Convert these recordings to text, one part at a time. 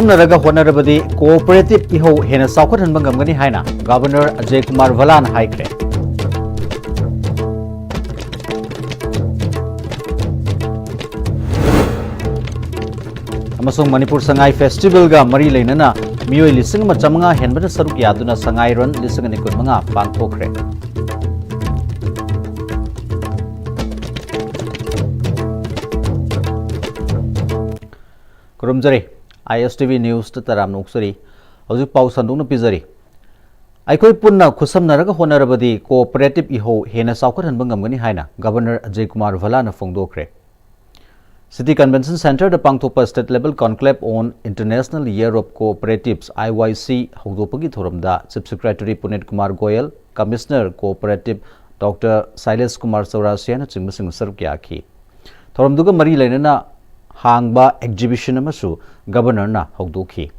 खुसमनरगा होनरबदी कोऑपरेटिव इहो हेना साउखत हनबा गमगनी हाइना गवर्नर अजय कुमार भलान हाइख्रे अमसों मणिपुर संगाई फेस्टिवल गा मरी लेनना मियोय लिसिंग मा चमंगा हेनबना सरुक यादुना संगाई रन लिसिंग नि कुनमंगा पांगथोखरे कुरुमजरे ISTV न्यूज़ तराम नोक्सरी हौजिक पाउ संदुंगना पिजरी अखोई पुन्ना खुसमनरगा होनरबदी कोऑपरेटिव इहो हेना साउखत हनबा गमगनी हाइना गवर्नर अजय कुमार भलाना फोंगदोखरे City Convention Center the Pangthopa State Level Conclave on International Year of Cooperatives IYC Hogdopagi Thoramda Chief Secretary Puneet Kumar Goyal, Commissioner Cooperative Dr. Silas Kumar Saurasiana Chingmasing Sarkyaki. Thoramduga Mari Lenana Hangba Exhibition Amasu, Governor Na Hogdoki.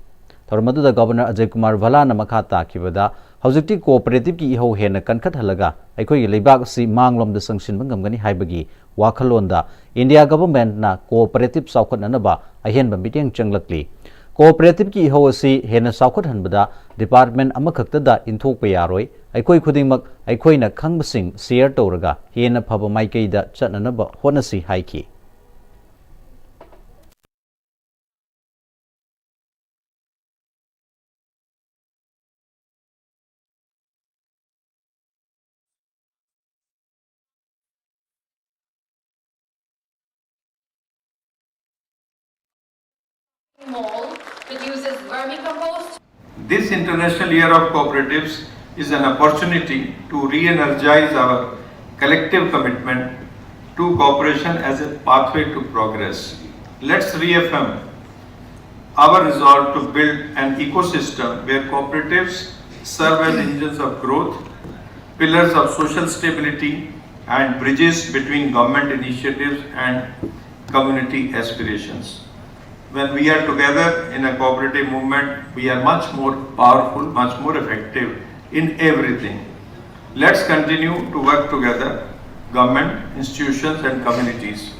Thoramadu the Governor Ajay Kumar Valana Makata Kivada, Hosiki Cooperative Ki Ho Hena Kankat Halaga, Ekoi Lebak Si Manglom the Sanction Bangamani Haibagi. Wakalonda India government na cooperative saukhat nanaba ahen ba meeting changlakli cooperative ki hoasi hena saukhat hanbada department amakhakta da inthok pa yaroi aikoi khudingmak aikoi na khangbasing share toraga hena phaba maikei da chatnanaba honasi haiki Produces vermicompost. This International Year of Cooperatives is an opportunity to re-energize our collective commitment to cooperation as a pathway to progress. Let's reaffirm our resolve to build an ecosystem where cooperatives serve as engines of growth, pillars of social stability, and bridges between government initiatives and community aspirations. When we are together in a cooperative movement, we are much more powerful, much more effective in everything. Let's continue to work together, government, institutions and communities,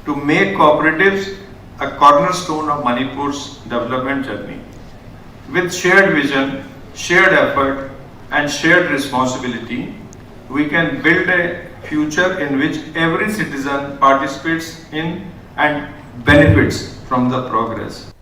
to make cooperatives a cornerstone of Manipur's development journey. With shared vision, shared effort and shared responsibility, we can build a future in which every citizen participates in and benefits from the progress.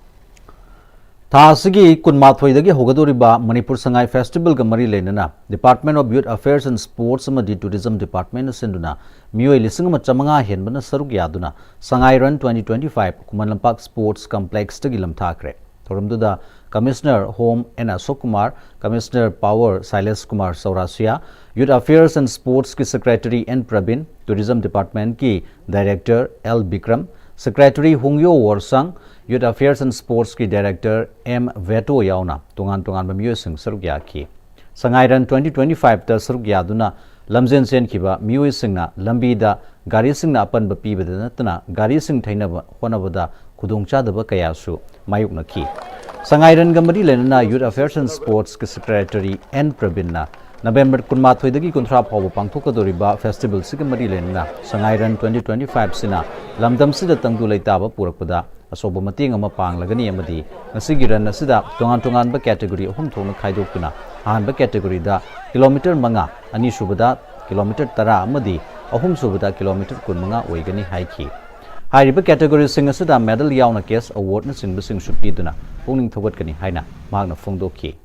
Thasigi Kunmathoi Hogadoriba Manipur Sangai Festival Gamari Lenana, Department of Youth Affairs and Sports Amadi Tourism Department Sinduna, Mio Lisingama Chamanga Henbana Saruk Yaduna, Sangai Run 2025, Kumalampak Sports Complex Tagilam Thakre. Thoramduda Commissioner Home N. Ashok Kumar, Commissioner Power Silas Kumar Saurasia, Youth Affairs and Sports Ki Secretary N. Prabin, Tourism Department Ki Director L. Bikram, Secretary Hungyo Warsang, Youth Affairs and Sports Ki Director M. Veto Yauna, Tungan Bamyo Sing Sarugyaki. Sangai Run 2025 ta Sarugyaduna, Lamzen Sen Kiba, Mui Singna, Lambida, Gari Singna Apan Bapi Vedanatana, Gari Sing Tainaba, Honavada, Kudungcha the Bakayasu, Mayukna Ki. Sangai Run Gamadi Lenana, Youth Affairs and Sports Ki Secretary N. Prabinna. November Kunmathoi dagi kontra phaw pangthoka doriba festival sigamari lenna Sangai Run 2025 sina lamdam sida tangdu leitaba purakpada asoba mating ama panglagani amadi ngasigi ran asida tongan ba category ahum thona khaidokuna ahanba category da kilometer manga ani subada kilometer 10 amadi ahum subada kilometer 15 oigani haiki hairiba category sing asida medal yauna case award na singba sing shupti duna pungning thogat kani haina magna phongdoki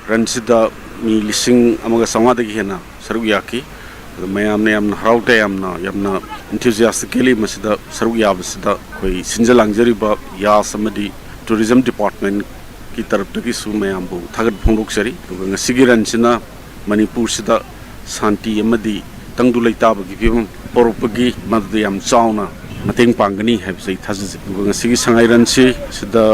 Ransida mi lising amaga samadagi hena sarugiyaki mayamne yamna haraute yamna enthusiastically masida sarugiyabsida koi sinjalangjariba ya samadi tourism department ki taraf tagi su mayambu thagat phonglok sari ngasigi ransina manipur sida santi amadi tangdu leitaba gi phim porupagi madde yam chauna mateng pangani habsai thaji ngasigi sangai ransi sida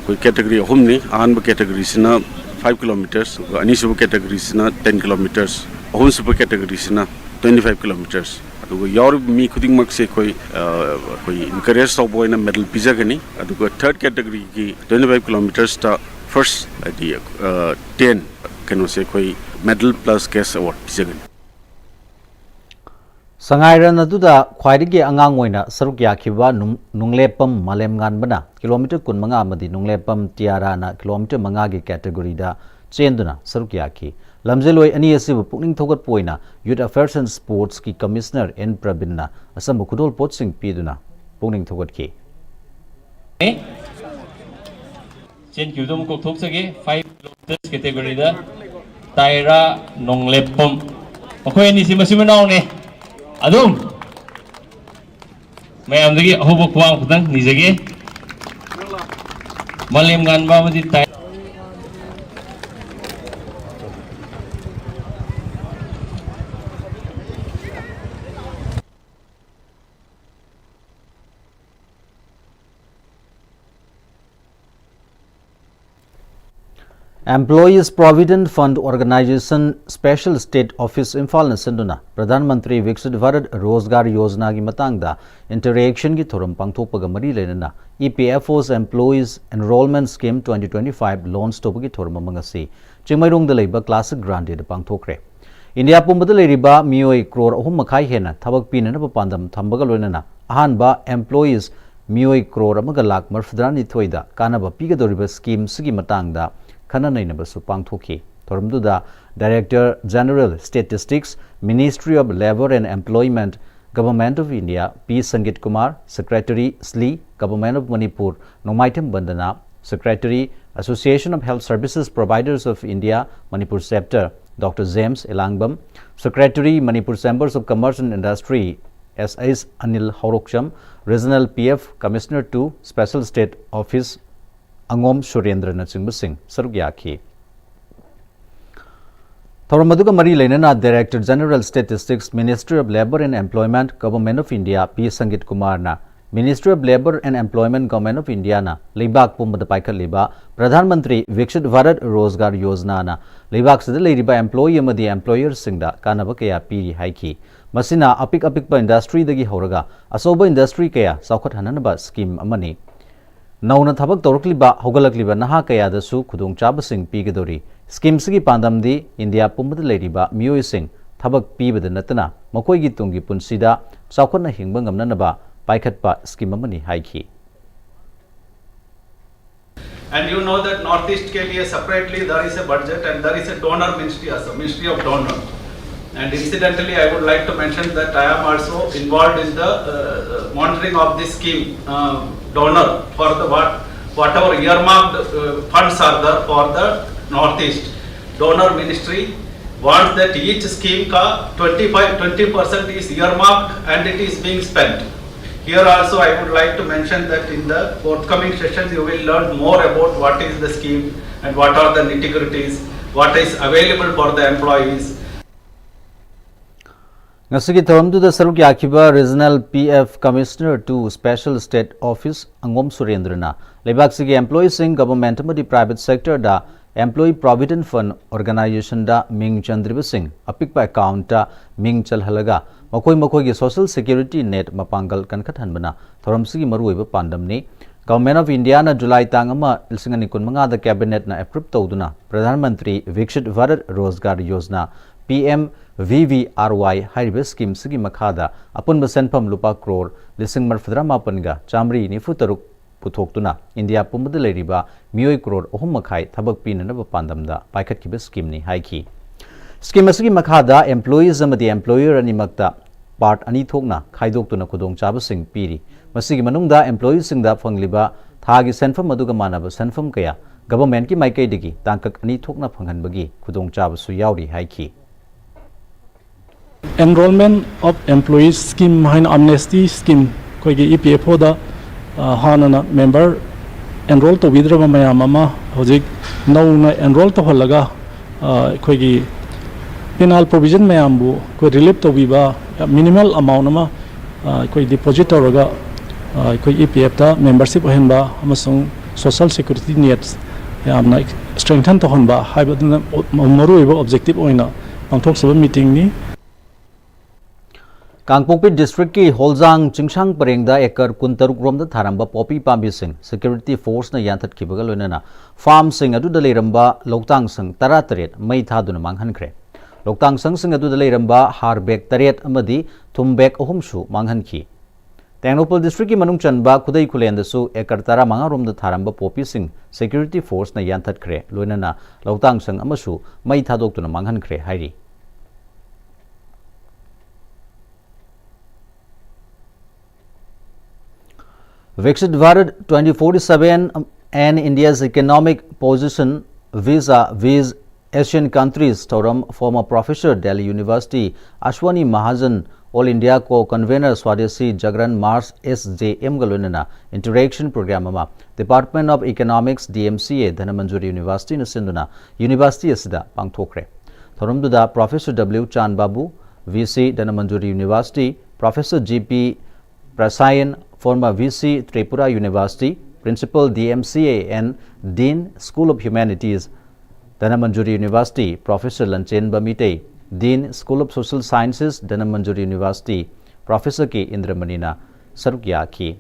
koi category homni ahanba category sina 5 kilometers, any super categories na 10 kilometers, all super categories na 25 kilometers. Adugo yaur mi khuding mak se koi encourage so boy na medal pizza gani. Adugo third category ki 25 kilometers ta first the 10 kano se koi medal plus cash award pijagan. Sangai Run aduda khwaidagi angang oina saruk yakhiba nunglepam malem nganbana kilometer kun manga amadi nunglepam tiara na kilometer manga gi category da chenduna saruk yakhi lamjeloi ani asibu pukning thogat poina Youth Affairs and Sports ki Commissioner N Prabinna asam khudol pot sing piduna pukning thogat ki chen kyudum ko thok sage 5 kilometers category da taira nonglepam akhoi ni simasima ne adum mayam dagi ahobo kwang khutang nijage malem gan ba madi tai Employees Provident Fund Organization Special State Office Imphal na senduna Pradhan Mantri Viksit Bharat Rozgar Yojana gi matangda interaction gi thoram pangthokpaga mari lenana EPFO's Employees Enrollment Scheme 2025 launch topagi thoram mangasi Chingmairong da leiba classic grant de pangthokre India pumbada leiriba mioi crore ahum makhai hena thabak pinana pandam thambaga loinana ahanba employees mioi crore amaga lakh marfdrani thoida kanaba pigadoriba scheme sigi matangda Khana Nainabasu Pangthoki, Thoramduda, Director General Statistics, Ministry of Labour and Employment, Government of India, P. Sangit Kumar, Secretary SLI, Government of Manipur, Nomaitem Bandana, Secretary, Association of Health Services Providers of India, Manipur Chapter, Dr. James Elangbam, Secretary, Manipur Chambers of Commerce and Industry, S.S. Anil Haurokcham, Regional PF Commissioner to Special State Office, Angom Surendra Nachingba Singh Sarugyaki Thoramaduga Mari Lenana Director General Statistics Ministry of Labour and Employment Government of India P Sangit Kumar na Ministry of Labour and Employment Government of India na Leibak Pumbada Paikha Liba Pradhan Mantri Viksit Bharat Rozgar Yojana na Leibak Sida Leiriba Employee Amadi Employer Singda Kanaba Kaya Piri Haiki Masina Apik Industry Dagi Horaga Asoba Industry Kaya Saukhat Hananaba Scheme Amani Nauna Thabak Torkliba Hogalakliba Naha Kayadasu Kudung Chabasing Pigadori Schemes gi Pandamdi India Pumbada Leriba Miyoi Singh Thabak Pibada Natana Makoi Gitungi Punsida Saukhatna Hingbangam Nanaba Paikhatpa Scheme Amani Haiki And you know that Northeast ke liye separately there is a budget and there is a donor ministry also, Ministry of Donor. And incidentally, I would like to mention that I am also involved in the monitoring of this scheme donor for the whatever earmarked funds are there for the Northeast. Donor ministry wants that each scheme ka 20% is earmarked and it is being spent. Here also I would like to mention that in the forthcoming sessions you will learn more about what is the scheme and what are the nitty-gritties, what is available for the employees. Ngasigi Thoramduda Saruk Yakiba Regional PF Commissioner to Special State Office Angom Surendrana Lebaksigi Employees in Government Amadi Private Sector da Employee Provident Fund Organization da Ming Chandriba Singh Apikpa Account da Ming Chalhalaga Makoi gi Social Security Net Mapangal Kankathanbana Thoramsigi Maruiba Pandamni Government of India na July Tangama Ilsingani Kunmanga the Cabinet na approve Toduna Pradhan Mantri Viksit Bharat Rozgar Yojana Pm-Istv Hybrid Scheme Sigi Makhada Apun Basenpam Lupa Crore Lising Marfadra Mapanga Chamri Nifutaruk Putoktuna India Pumbada Leriba Mioi Crore Ohum Makai Thabak Pinanaba Pandamda Paikat Kiba Scheme ni Haiki Scheme Sigi Makhada Employees Amadi Employer Animakta Part Ani Thokna Kaidoktuna Kudong Chabasing Piri Masigi Manungda Employees Singda Fangliba Thagi Senfam Aduga Manaba Senfam Kaya Government ki Maikai Digi Tankak Ani Thokna Panghanbagi Kudong Chabasu Yauri Haiki Enrollment of Employees Scheme Hain Amnesty Scheme Koigi EPFO da Hanana member enroll to Vidrama Mayamama Hojik now enroll to Holaga Koigi penal provision Mayambu Koi relief to Viva minimal amount Koi deposit or Koi EPF da membership Henba Amasung social security nets strengthen to Honba Hybrid Moru objective oina on talks of a meeting ni Kangpokpi district ki Holzang Chingsang Parengda ekar kuntaruk romda tharamba poppy pambi sing security force na yantat kibaga loinana farm sing adu da leiramba loktang sing tarataret mai thaduna manghankre loktang sing adu da leiramba harbek taret amadi thumbek ahumsu manghanki Tengnopal district ki manung chanba khudai khulendasu ekar tara manga romda tharamba poppy sing security force na yantat khre loinana loktang sing amasu mai thadoktuna manghankre hairi Viksit Bharat 2047 and India's economic position vis-a-vis Asian countries Toram former professor Delhi University Ashwani Mahajan All India co-convener Swadesi Jagran Mars SJM Galunana interaction program ama Department of Economics DMCA Dhanamanjuri University na Sinduna University asida pangthokre Thoramduda Professor W Chan Babu VC Dhanamanjuri University Professor GP Prasayan former VC Tripura University, Principal DMCA and Dean School of Humanities, Dhanamanjuri University, Professor Lanchen Bamite, Dean School of Social Sciences, Dhanamanjuri University, Professor K. Indramanina, Sarukya Ki.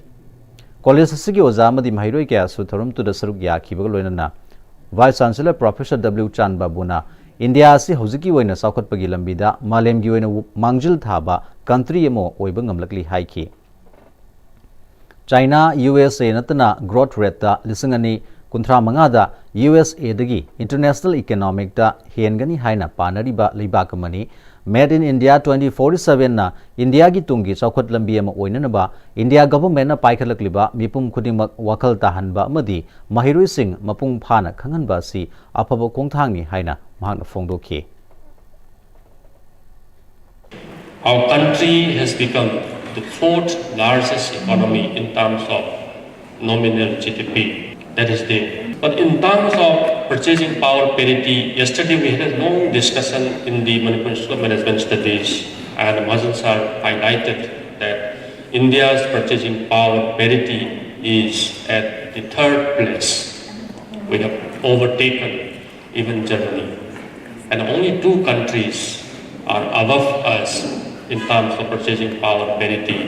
College Sigi Ozamadi Mahiroi Kyasu Thorum to the Sarukya Ki Bagaloina, Vice Chancellor Professor W. Chan Babuna, India si Hoziki Wena Saukot Pagilambida, Malem Guena Mangjil Thaba, country emo Oibangam Lakli Haiki. China USA natana growth rate da lisangani kunthra mangada USA dagi international economic da hengani haina panariba leibakamani made in India 2047 na India gi tungi chaukhot lambi ama oinanaba India government na paikhalakliba mipum khudingmak wakhal tahanba amadi mahiroi sing mapung phana khanganba si afaba kongthangni haina mahakna phongdokhi. Our country has become the fourth largest economy in terms of nominal GDP. That is there. But in terms of purchasing power parity, yesterday we had a long discussion in the Manipuri School of Management Studies, and Mahajan sir highlighted that India's purchasing power parity is at the third place. We have overtaken even Germany. And only two countries are above us in terms of purchasing power parity.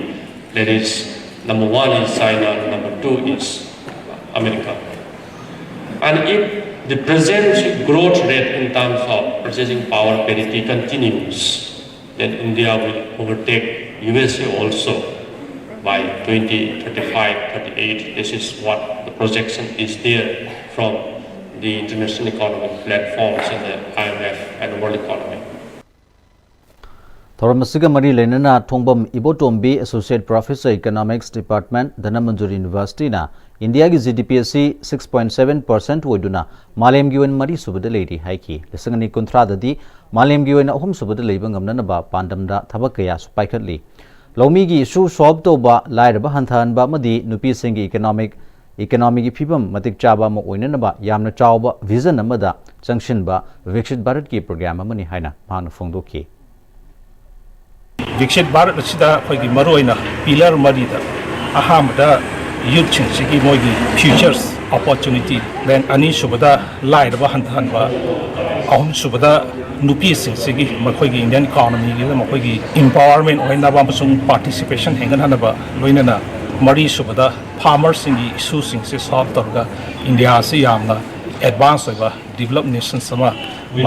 That is, number one is China, and number two is America. And if the present growth rate in terms of purchasing power parity continues, then India will overtake USA also by 2035, 38. This is what the projection is there from the international economic platforms and the IMF and the world economy. Thoramasiga Mari Lenana Tongbam Ibotombi Associate Professor Economics Department Dhanamanjuri University na India ki GDP 6.7% woiduna Malem giwen Mari subada leiri haiki lesangani kontra dadi Malem giwen ahum subada leiba ngamna ba pandamda thabak kaya supaikhatli Lomi gi issue solve to ba lairaba hanthan ba madi nupi singi economic gi phibam matik chaba ma oinana ba yamna chawba vision amada changshin ba Viksit Bharat ki program amani haina mahana phongdokhi Viksit Bharat asida khoi gi maroina pillar marida ahamda youth chingsi moigi futures opportunity then ani subada lairaba hanba ahum subada nupi singsi gi makhoi gi Indian economy gi makhoi gi empowerment oina ba masung participation hengan hanaba loinana mari subada farmers singi issue singsi solve torga India se yamna advance oiba developed nations sama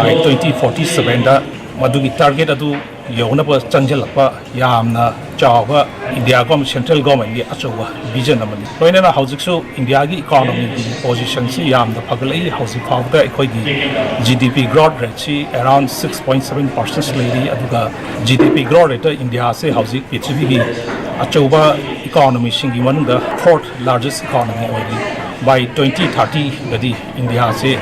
by 2047 da madugi target adu Yona was Chanjalapa, Yamna, Java, India central government, Achowa, vision of money. When in a housing so India economy position, Yam the Pagali, housing power, GDP growth rate, around 6.7% lady, Aduga, GDP growth rate, India say housing, it's Achowa economy, Shingi one the fourth largest economy by 2030, the India say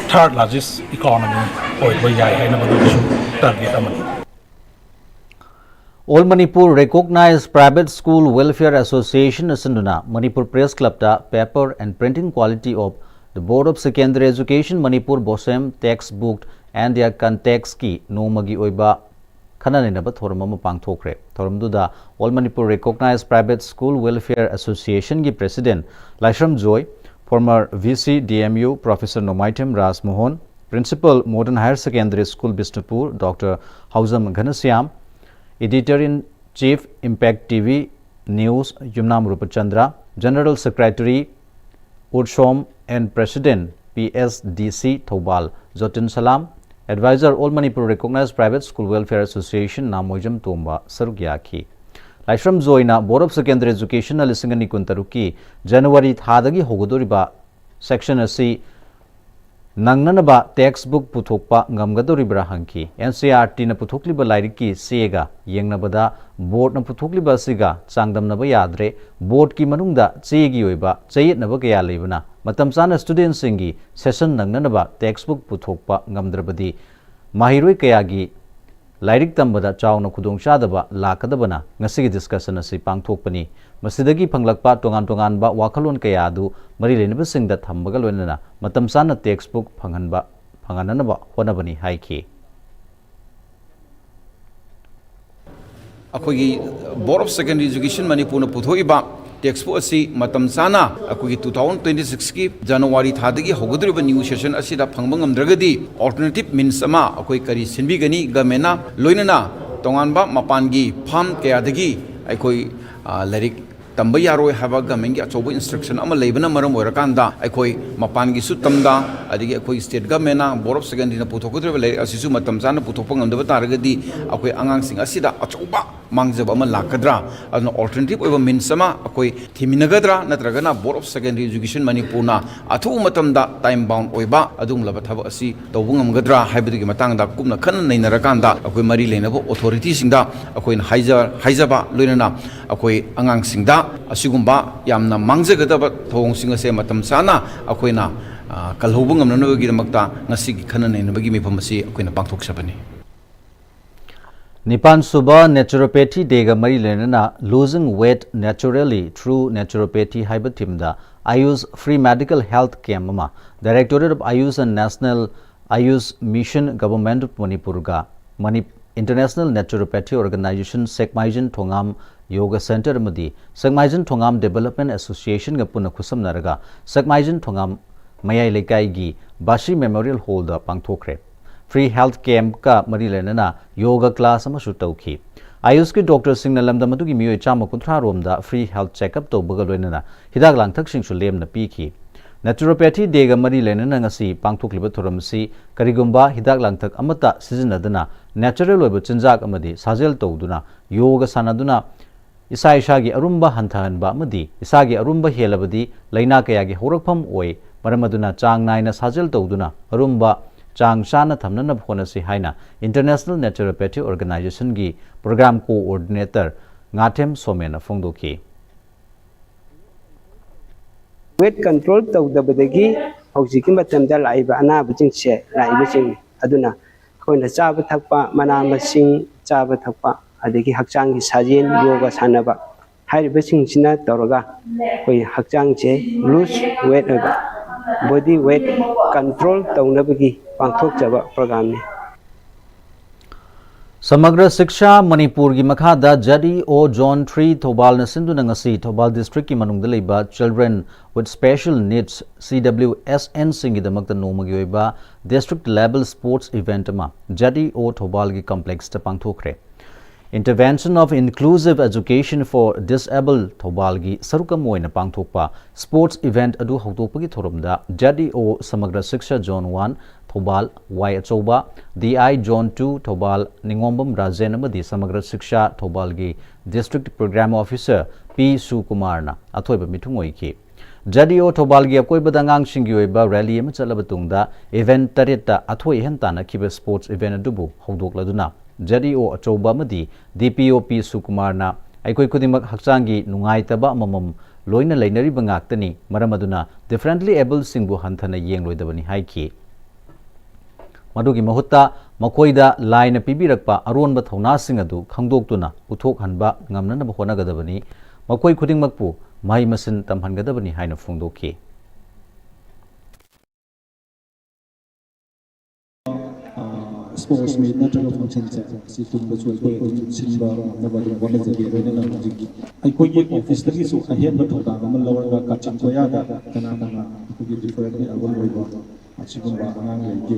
third largest economy, or by target. All Manipur recognized Private School Welfare Association Asanduna Manipur Press Club da paper and printing quality of the Board of Secondary Education Manipur Bosem textbook and their context ki no magi oiba khananaba thorama pangthokre thoramduda All Manipur recognized Private School Welfare Association ki President Laishram Joy, former VC DMU Professor Nomaitem Ras Mohan, Principal Modern Higher Secondary School Bishnupur Dr. Hauzam Ghanasyam, Editor in Chief Impact TV News Yumnam Rupachandra, General Secretary Urshom and President PSDC Thobal Zotin Salam, Advisor All Manipur Recognized Private School Welfare Association Namojam Tomba Sarugyaki. Laishram Zoina Board of Secondary Education Lisingani Kuntaruki January Thadagi Hogodoriba Section AC Nangnanaba textbook Puthokpa Ngamgadoribra Hanki NCRT na Puthokliba Lairiki Sega Yengnabada Board na Puthokliba Siga Sangdam Nabayadre Board Ki Manungda Chegi Oiba Chayit Nabagaya Lebana Matamsana students Singi Session Nangnanaba textbook Puthokpa Ngamdrabadi Mahiroi Kayagi Lairik Tambada Chawna Kudong Shadaba Lakadabana Ngasigi discussion asi Pangthokpani Masidagi Panglakpa Tongan ba Wakalon Kayadu Marilenaba Singda Thambagaloina Matamsana textbook Pangananaba Honabani Haiki. Akogi Board of Secondary Education Manipur Puthoiba textbook asi Matamsana Akogi 2026 ki January Thadagi Hogodriba new session asida Pangbangam Dragadi alternative means ama Akoi Kari Sinbigani Gamena Loinana Tonganba Mapangi Pam Kayadagi Akoi Lyric Tambayaro have a gaming Achobo instruction Ama Labana Maram Warakanda Akoi Mapangi Sutamda Adigi Akoi State Gamena Board of Secondary Putokodriva Asisu Matamsana Putopang and the Taragadi Akoi Angang Sing Asida Achoba Mangzabama Lakadra as an alternative over Minsama Akoi Timinagadra Natragana Board of Secondary Education Manipuna Atu Matamda time bound Oiba Adum Labatava Asi Tobungam Gadra Hybrid Matanga Kumna Kanan Narakanda Akoi Mari Lenabo authorities in da Akoi Haizaba Lunana Akoi Angang Singda Asugumba Yamna Mangzagadaba Tong Singase Matamsana Akoina Kalhobungam Nanogi Makta Nasiki Kanan and Bagimi Pamasi Akoina Pangtok Sabani. Nipan Suba Naturopathy Dega Marilenana Losing Weight Naturally Through Naturopathy Hybatimda Ayush Free Medical Health Camp Directorate of Ayush and National Ayush Mission Government of Manipurga International Naturopathy Organization Sekmaijan Thongam Yoga Center Madi Sekmaijan Thongam Development Association Gapuna Kusam Naraga Sekmaijan Thongam Mayai Lekai Gi Bashi Memorial Hall da Pangthokre Free Health Camp ka Marilenana Yoga Class Amashu Tauki Ayush ki Dr. Singh Nalamda Madugi Mio Chama Kuntra Romda Free Health Checkup to Bugaloinana Hidak Langtak Sing Shulem na Piki Naturopathy Dega Marilenana Ngasi Pangthokliba Thuramsi Karigumba Hidak Langtak Amata Sizinadana Natural Oiba Chinjak Amadi Sazel Toduna Yoga Sanaduna Isa Ishagi Arumba Hantahanba Madi Isagi Arumba Helabadi Laina Kayagi Horakpam Oi Maramaduna Chang Naina Sazel Toduna Arumba Chang Shana Thamnana Honasi Haina International Naturopathy Organization gi Program Coordinator Ngatem Somena Fongdoki Weight control tawdabadagi hawjiki matamda laiba anabajing che laibajing aduna koina chaba thakpa mana masing chaba thakpa adagi hakchang gi sajin yoga sanaba hairibajing sina tawraga koi hakchang che lose weight body weight control tawnabagi pangthok jaba program ni Samagra Siksha Manipur gi Makhada Jadi O Zone 3 Thobal Nasindu Nangasi Thobal District ki Manungda Leiba Children with Special Needs CWSN Singi Damakta Nomagi Oiba District Level Sports Event ma Jadi O Thobal gi Complex ta Pangthokre Intervention of Inclusive Education for Disabled Thobal gi Sarukam Oina Pangthokpa Sports Event adu Hawtokpagi Thoromda Jadi O Samagra Siksha Zone 1 Thobal Y Achoba DI Zone 2 Thobal Ningombam Rajen amadi Samagra Siksha Thobal gi District Program Officer P Sukumarna Athoiba Mitungoi ki Jadi O Thobal gi Akoiba Dangang Shingi Oiba Rally ama Chalabetungda Event Tareta Athoi Hentana Kiba Sports Event adubu Hawdokladuna Jadi O Achoba amadi DPO P Sukumarna Aikoi Kudimak Hakchangi Nungaitaba Amamam Loina Lainariba Ngaktani Maramaduna Differently Able Singbu Hanthana Yengloidabani Haiki Madugi Mahutta Makoida Line Pibirakpa Aronba Thona Singadu Kangdoktuna Uthok Hanba Ngamnana Honagadabani Makoi Kuding Makpu Mai Masin Tamhangadabani Haina Fungdoki Sports meet natural functions si tumba chualpe simba nabadu wala jage rena na jigi ai koi ye office tagi su ahen ba thoda ma lower ga ka chim toya ga kana kana ku different awal loiba ꯑꯁꯤꯒꯨꯝꯕ ꯑꯉꯥꯡ ꯂꯩꯒꯦ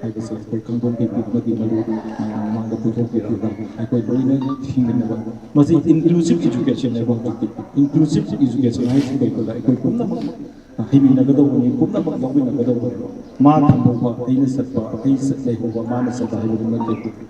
ꯍꯥꯏꯕꯁꯦ ꯑꯩꯈꯣꯏ ꯈꯪꯗꯣꯛꯄꯤꯕꯒꯤ ꯃꯔꯨ ꯃꯌꯥꯝ ꯃꯃꯥꯡꯗ ꯄꯨꯊꯣꯛꯄꯤꯔꯒ ꯑꯩꯈꯣꯏ ꯂꯣꯏꯅ ꯍꯤꯡꯃꯤꯟꯅꯕ ꯃꯁꯤ ꯏꯟꯀ꯭ꯂꯨꯁꯤꯚ ꯏꯖꯨꯀꯦꯁꯟꯅꯦꯕ ꯍꯧꯖꯤꯛꯇꯤ ꯏꯟꯀ꯭ꯂꯨꯁꯤꯚ ꯏꯖꯨꯀꯦꯁꯟ ꯍꯥꯏꯁꯤ ꯀꯩꯗ ꯑꯩꯈꯣꯏ ꯄꯨꯝꯅꯃꯛ ꯍꯩꯃꯤꯟꯅꯒꯗꯧꯕꯅꯤ ꯄꯨꯝꯅꯃꯛ ꯌꯥꯎꯃꯤꯟꯅꯒꯗꯧꯕꯅꯤ ꯃꯥ ꯊꯝꯍꯧꯕ ꯑꯩꯅ ꯆꯠꯄ ꯑꯩ ꯂꯩꯍꯧꯕ ꯃꯥꯅ ꯆꯠꯄ ꯍꯥꯏꯕꯗꯨ ꯅꯠꯇꯦ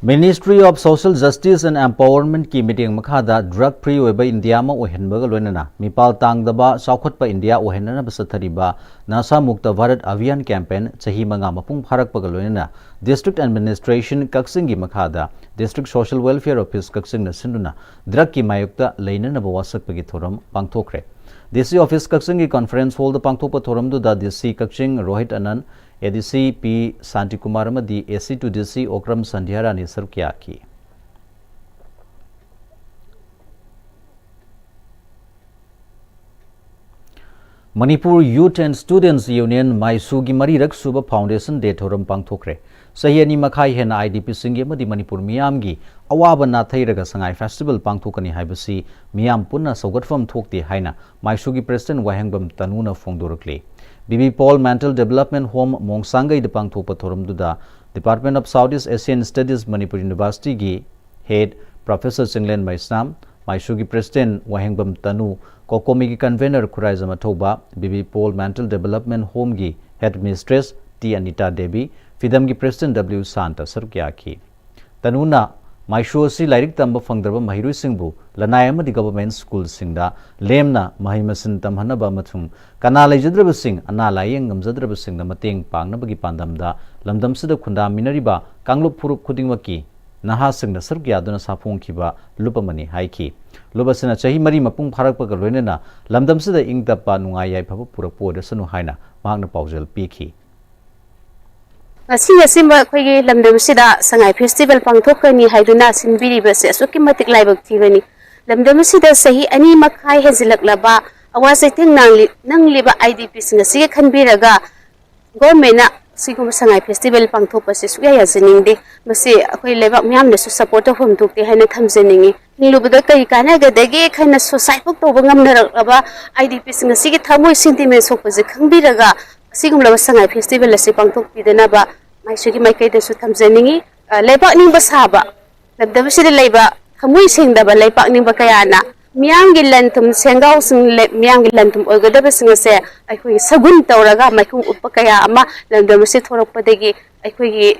Ministry of Social Justice and Empowerment ki meeting makhada drug free oiba India ma ohenbaga loinana mipal tangdaba chawkhatpa India ohenana basathariba nasa mukta Bharat Abhiyan campaign chahi manga mapung pharakpaga loinana District Administration Kaksing gi makhada District Social Welfare Office Kaksing na sinduna drug ki mayukta leinana bawasakpagi thoram pangthokre DC Office Kaksing ki conference hall da pangthokpa thoram du da DC Kaksing Rohit Anand ADC P Santi Kumar Madi AC to DC Okram Sandhyara ne sarukya ki Manipur Youth and Students Union Maisugi Marirak Suba Foundation Day thoram pangthokre Sahiyani makhai hen IDP singi madi Manipur miyamgi awaba na thairaga Sangai Festival pangthokani haibasi miyam punna saugatfam thokti haina Maisugi President Wahengbam Tanuna Fongdorakle BB Paul Mental Development Home Mongsangai de pangthokpa thoramduda Department of Southeast Asian Studies Manipur University gi Head Professor Singlen Maisnam Maisugi President Wahengbam Tanu Kokomi gi Convener Khuraizama Thoba BB Paul Mental Development Home gi Head Mistress T Anita Devi Fidam gi President W Santa sarukya ki Tanuna Maishu asi lairik tamba fangdraba mahirui singbu lanai amadi government school singda lemna mahimasin tamhanaba mathum kana laijadraba sing ana layeng ngamjadraba singda mateng pangnabagi pandamda lamdamsida khunda minariba kanglop phurup khudingwaki naha singda sarukya duna saphongkhiba lupamani haiki lubasina chahi mari mapung pharakpaga loinena lamdamsida ingtappa nungai yaifaba purakpo desanu haina mahakna paujal pikhi Asimba khoi lamdamsida Sangai Festival pangthokani haiduna sinbiribase asuki matik laibak thibani lamdamsida sahi ani makhai hezilaklaba awase thing nangliba IDP singa sige khanbiraga government na sigum Sangai Festival pangthokpase suya yajaningde mase akhoi lebak myamna su support hom thukte haina thamjaningi nilubada kai kana gadage khaina society pok toba ngamnaraba IDP singa sige thamoi sentiment sokpase khanbiraga sigum laba Sangai Festival ase pangthokpidana ba Maisugi maikai da su thamjaningi lepak ning basaba labdabsida leiba thamoi singdaba lepak ning bakayana miyang gilantum sengau sing miyang gilantum ogadaba singase aikhoi sagun tawraga maikhung upakaya ama labdabsi thorakpadagi aikhoi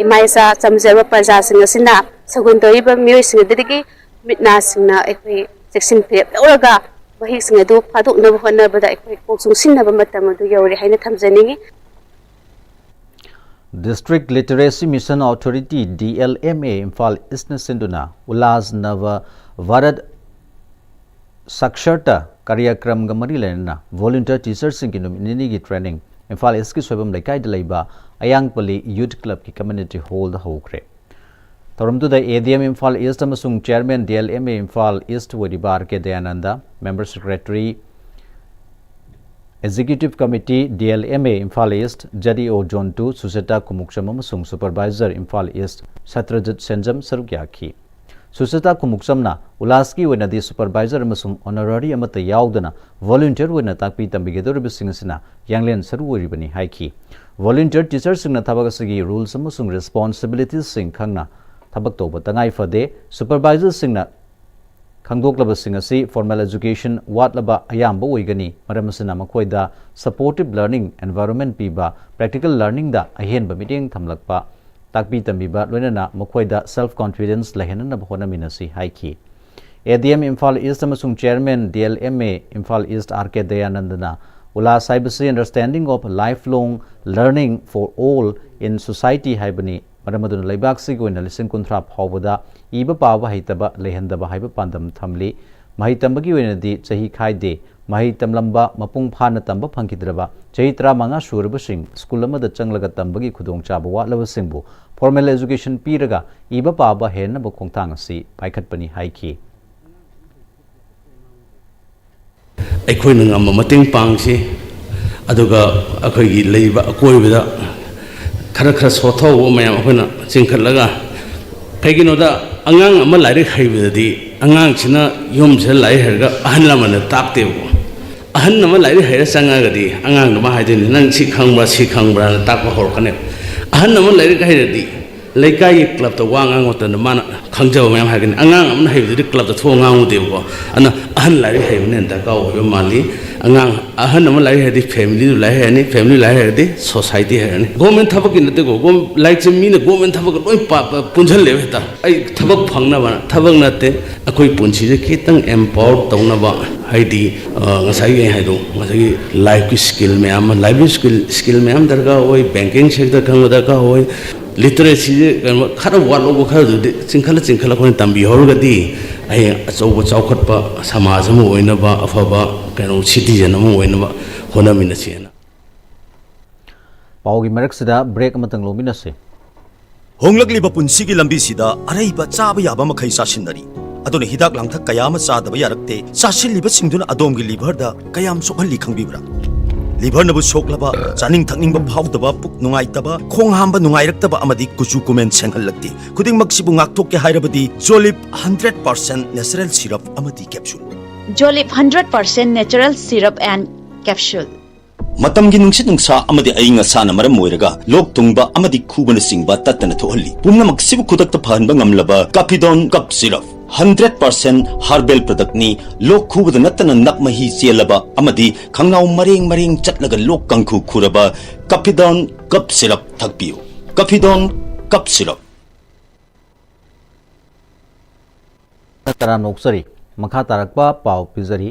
imaisa chamjaba praja singasina sagun toriba miyoi singdagi mitna singna aikhoi section pe tawraga bahi singadu phadok na bhona bada aikhoi koksung sinaba matamadu yawri haina thamjaningi District Literacy Mission Authority DLMA Imphal East Sinduna Ulaz Nava Varad Saksharta Karyakram Gamari Lena Volunteer Teachers in Nini Training Imphal East Swabam Laikai Delaiba Ayangpali Youth Club ki Community Hall the Hokre Toramtu the ADM Imphal East Amasung Chairman DLMA Imphal East Wadibar Ke Dayananda Member Secretary Executive Committee DLMA Imphal East JDO John 2 Suseta Kumukcham amasung Supervisor Imphal East Satrajit Senjam sarukya ki Suseta Kumukchamna Ulaski wena di Supervisor amasung Honorary amata yaudana Volunteer wena takpi tambigedoriba singasina Yanglen saruwaribani haiki Volunteer Teachers singna thabagasigi rules amasung responsibilities sing khangna thabak toba tangai fade Supervisors singna Khangdoklaba singasi formal education watlaba ayamba oigani maramasina makoida supportive learning environment piba practical learning da ahenba meeting thamlakpa takpi tambiba loinana makoida self confidence lehenana bhona minasi haiki ADM Imphal East amasung Chairman DLMA Imphal East RK Dayanandana ula saibasi understanding of lifelong learning for all in society haibani Maramadun Laibak Sigo in Alison Contrap Hovada, Iba Pava Hitaba, Lehendaba Hiba Pandam Tamli, Mahitambagi in the Chahi Kaide, Mahitam Lamba, Mapung Pana Tamba Pankidraba, Chaitra Manga Shurabashing, Skulama the Changlaga Tambagi Kudong Chabawa Lava Simbu, Formal Education Piraga, Iba Pava Hen Bokongtangasi, Paikatpani Haiki. Equin Mating Pangsi, Aduga Akagi Leva, Akoivida. Khara sotho mayam hona chingkhatlaga kaiginoda angang ama laire khaibadi angang china yom se lai herga ahla mana tapte ahun nama lai hai ra sanga gadi angang nama hai din nang si khangbra na tak hor khane ahun nama lai ga hai di leikai club to wang ang ta na mana khangjaw mayam hai gani angang amna hai di club to thong ang de ko ana ahun lai hai ne da ka o mali angang ahun nama lai hai di family lai hai ni family lai hai di society hai ni government thabak in te ko like se mi na government thabak loi pa punjal le ta ai thabak phangna ba thabak na te akoi punchi je kitang empower tawna ba hai di ngasai ge hai do ngasai life skill me am life skill me am darga oi banking sector khang da ka oi literacy khara walo ko khara de chingkhala ko tambi hor ga di ai achau chaukhat pa samaj ma oina ba afaba kano citizen ma oina ba hona min chena paugi marak sida break amatang lomina se honglakliba punsigi lambi sida araiba chaba yaba makhai sasinari adone hidak langthak kayama chadaba yarakte sasilliba singduna adomgi liver da kayam sokhalli khangbibra liver nabu soklaba chaning thakning ba phawdaba puk nungai taba khong hamba nungai raktaba amadi kuchu kumen senghallakti khuding maksibu ngakthok ke hairabadi jolip 100% natural syrup amadi capsule jolip 100% natural syrup and capsule matamgi nungsit nungsa amadi ainga sana maram moiraga lok tungba amadi khubana singba tatana thohalli pumna maksibu khudakta phanba ngamlaba kapidon cup syrup 100% herbal product ni lok khubada natana nakmahi chelaba amadi khangnau mareng chatlaga lok kangkhu khuraba kapidon cup syrup thakpiu kapidon cup syrup tara noksari makha tarakpa pau pizari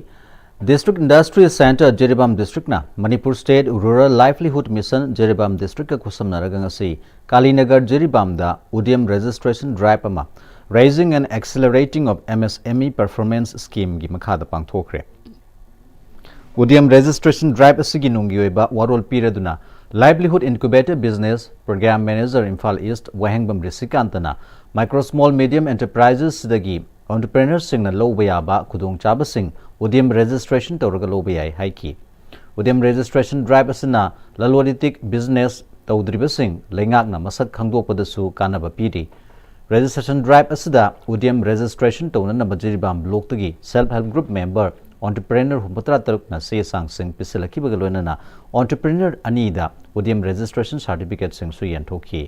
District Industry Center Jeribam District na Manipur State Rural Livelihood Mission Jeribam District ka kusam naragang si Kalinagar Jeribam da Udyam Registration Drive ama Raising and Accelerating of MSME Performance Scheme gi makhada pangthokre Udyam Registration Drive asigi nunggi oiba warol piraduna Livelihood Incubator Business Program Manager Imphal East Wahengbam Risikantana Micro Small Medium Enterprises sidagi entrepreneurs sing na loba yaba khudong chaba sing Udyam registration tawraga loba yai haiki Udyam registration drive asina lalwaditik business tawdriba sing lengak na masak khangdokpada su kanaba pidi registration drive asida Udyam registration tawna na bajiribam block tagi self help group member entrepreneur humbatra taruk na se sang sing pisilaki bagaloina na entrepreneur anida Udyam registration certificate sing su yantokhi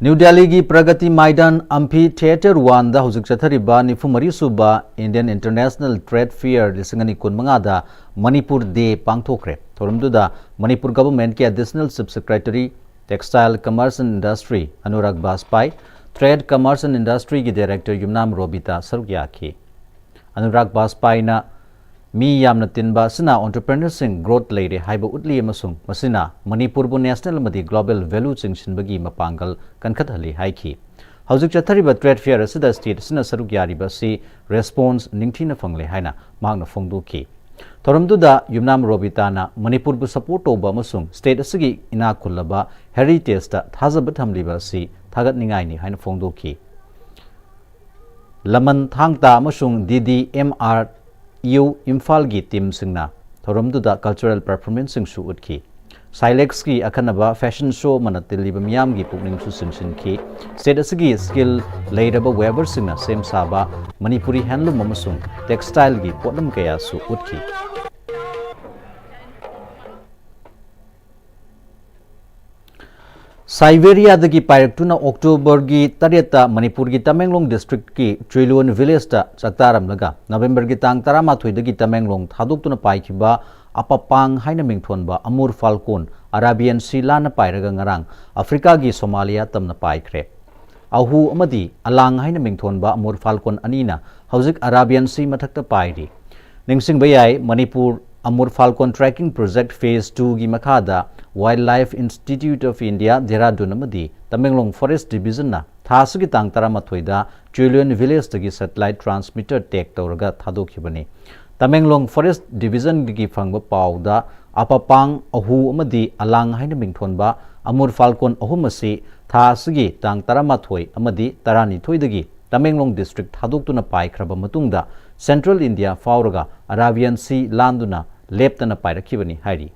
New Delhi gi Pragati Maidan Amphitheater 1 da hujuk chathariba nifumari suba Indian International Trade Fair lisingani kunmanga da Manipur Day pangthokre thorumdu da Manipur Government ke Additional Subsecretary Textile Commerce and Industry Anurag Baspai Trade Commerce and Industry gi Director Yumnam Robita sarugya ki Anurag Baspai na mi yamna tinba sina entrepreneurs sing growth leire haiba utli amasung masina Manipur bu national madi global value chingsinbagi mapangal kankhat hali haiki haujuk chathariba trade fair asida state sina saruk yariba si response ningthina fangle haina magna phongduki thoramdu da Yumnam Robita na Manipur bu support oba amasung state asigi ina kullaba heritage ta thajaba thamliba si thagat ningai ni haina phongduki laman thangta amasung DDMR EU Imphal gi team singna thoramdu da cultural performance sing su utki Silex ki akhanaba fashion show manatiliba miyam gi pukning su singsin ki state asigi skill leiraba weber singna sem saba Manipuri handloom amasung textile gi potlam kaya su utki Siberia dagi pairatuna October gi tareta Manipur gi Tamenglong district ki Trillion village ta chaktaram laga November gi tang 13 dagi Tamenglong thaduktuna paikhiba apapang haina mingthonba Amur Falcon Arabian Sea lana pairaga ngarang Africa gi Somalia tamna paikre ahu amadi alang haina mingthonba Amur Falcon anina hauzik Arabian Sea mathakta pairi ningsing bayai Manipur Amur Falcon tracking project phase 2 gi makhada Wildlife Institute of India Dehradun amadi Tamenglong Forest Division na thasagi tang 13 da Trillion village tagi satellite transmitter take tawraga thadokhibani Tamenglong Forest Division gi phangba pawda apapang ahu amadi alang haina mingthonba Amur Falcon ahumasi thasagi tang 13 amadi 12 dagi Tamenglong district thadoktuna paikraba matungda Central India fauraga Arabian Sea landuna leptana pairakibani hairi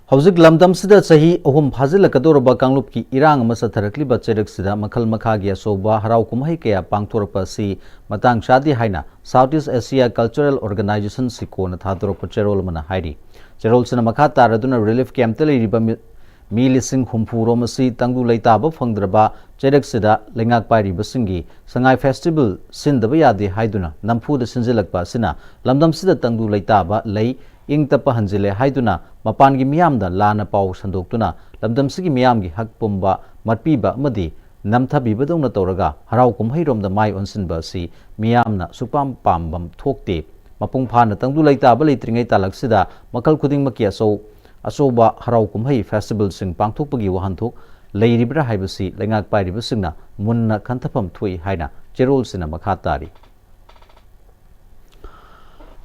Hauzik lamdam sida sahi ohum phazilakadorba kanglupki irang ama satharakliba cherak sida makhal makhagi asoba harau kumhai kaya pangthorpa si matang shadi haina Southeast Asia Cultural Organization siko na thadorpa cherol mana hairi cherol sina makha taraduna relief camp tele riba mi lising humpuro masi tangdu leitaba phangdraba cherak sida lengak pai riba singi Sangai Festival sindaba yadi haiduna nampu da sinjilakpa sina lamdam sida tangdu leitaba lei ing tapa hanjile haiduna mapan gi miyam da lana pau sandoktuna lamdam sigi miyam gi hak pumba matpiba amadi namthabi badongna toraga harau kumhai rom da mai onsinba si miyam na supam pambam thokte mapung phana tangdu laita ba leitringai talaksida makal khuding makia so asoba harau kumhai festival sing pangthokpagi wahanthok leiribra haibasi lengak pairiba singna munna khanthapam thui haina cherol sina makha tari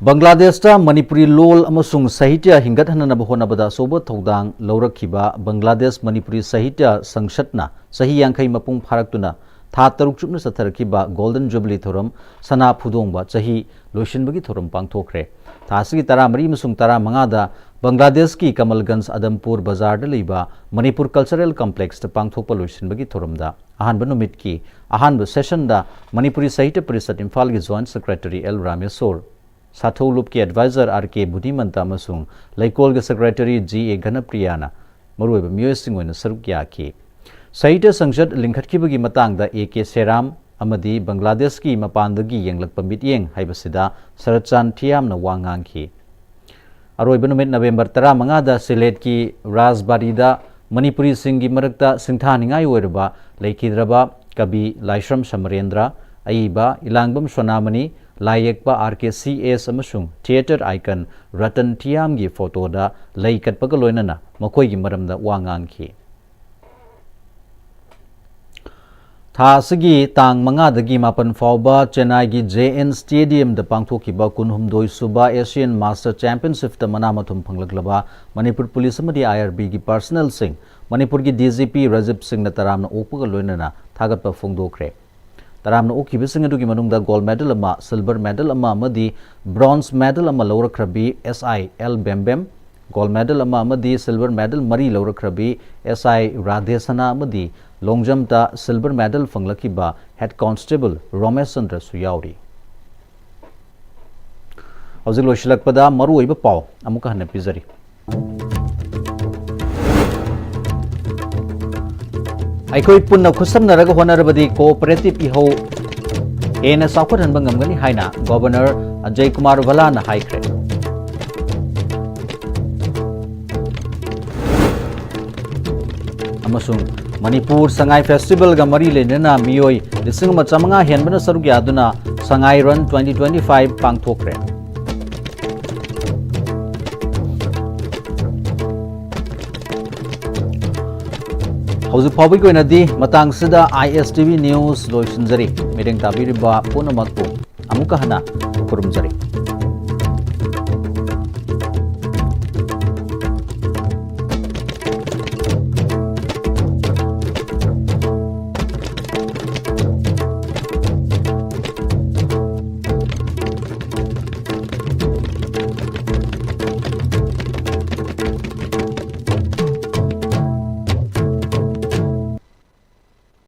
Bangladesh ta Manipuri lol amasung sahitya hingat hanana bahonabada soba thodang laurakhiba Bangladesh Manipuri sahitya sangshatna sahi yangkai mapung pharaktuna tha taruk chupna satharakhiba Golden Jubilee thoram sana phudongba sahi loishinbagi thoram pangthokre thasigi tara mari masung tara mangada Bangladesh ki Kamalganj Adampur Bazar da leiba Manipur Cultural Complex ta pangthokpa loishinbagi thoramda ahanba numit ki ahanba session da Manipuri Sahitya Parisad Imphal gi Joint Secretary L Rameswar Satholup ki advisor RK Budimanta amasung Laikol ga secretary GA Ganapriyana maruiba miyoi singoina saruk yaki Sahitya Sangshat lingkhatkibagi matangda AK Seram amadi Bangladesh ki mapandagi yenglakpa mityeng haibasida Sarachan Thiamna wangangki Aroiba numit November 15 da Silet ki Rajbarida Manipuri singi marakta singthaningai oiraba laikhidraba Kabi Laishram Samarendra Aiba Ilangbam Sonamani Layekpa RKCS amasung theater icon Ratan Thiam gi photo da laikat pagaloinana makoi gi maramda wangangki tha sigi tang manga dagi mapan fauba Chennai gi JN Stadium da pangthokiba kunhumdoi suba Asian Master Championship ta manamathum phanglaklaba Manipur Police amadi IRB gi personnel sing Manipur gi DGP Rajib Singh na taramna opagaloinana thagatpa phongdokre Taramna okibising adugi manungda gold medal ama silver medal ama amadi bronze medal ama lawrakrabi SI L Bembem gold medal ama amadi silver medal mari lawrakrabi SI Radhesana amadi long jump ta silver medal fanglakiba head constable Ramesh Chandra Suyauri Hauzik loishilakpada maru oiba paw amuka hanna pizari Aikoi punna khusam honarabadi cooperative iho ena saukhat hanba ngamgani haina governor Ajay Kumar Vala na haikre amasung Manipur Sangai Festival ga mari lenena miyoi lising machamanga henbana saruk yaduna Sangai Run 2025 pangthokre Hauzik Pawbi ko inadi matang sida ISTV News loisinjari mireng tabiriba punamakpo amuka hana kurumjari